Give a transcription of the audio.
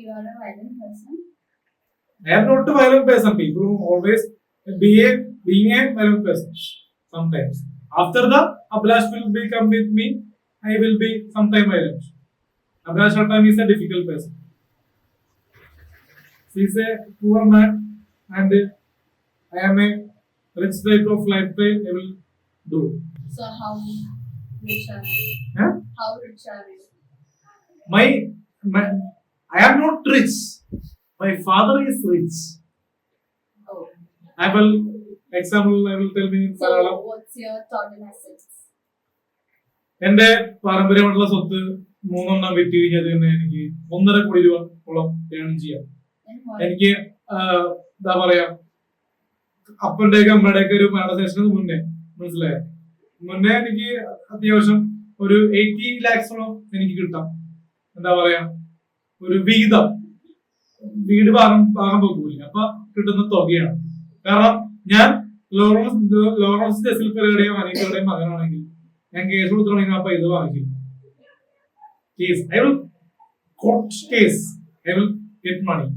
you are a violent person? I am not a violent person. People always being a violent person. Sometimes. After the Abhilash will become with me, I will be sometime violent. Abhilash Rattam is a difficult person. He is a poor man and I am a rich type of lifestyle I will do. So how rich are you? Huh? How rich are you? My I am not rich. My father is rich. Oh. I will tell me in So Malayalam. what's your total assets? എന്റെ പാരമ്പര്യമായിട്ടുള്ള സ്വത്ത് 3 വിറ്റ് കഴിഞ്ഞത് തന്നെ എനിക്ക് 1.5 കോടി രൂപയോളം earn ചെയ്യാം. And what? എനിക്ക് എന്താ പറയാ അപ്പന്റെയൊക്കെ അമ്മയുടെയൊക്കെ ഒരു മാനസേഷന് മുന്നേ മനസ്സിലായോ മുന്നേ എനിക്ക് അത്യാവശ്യം ഒരു 80 lakhs-ഓളം എനിക്ക് കിട്ടാം. എന്താ പറയാ ഒരു വീതം വീട് ഭാഗം വെക്കൂല അപ്പൊ കിട്ടുന്ന തുകയാണ്. കാരണം ഞാൻ ലോറൻസ് ജസിൽ പെരയുടെയും അനീറ്റയുടെയും മകനാണെങ്കിൽ ഞാൻ കേസ് കൊടുത്തിട്ടുണ്ടെങ്കിൽ ആ പൈസ വാങ്ങിക്കില്ല. Case I will court case I will get money.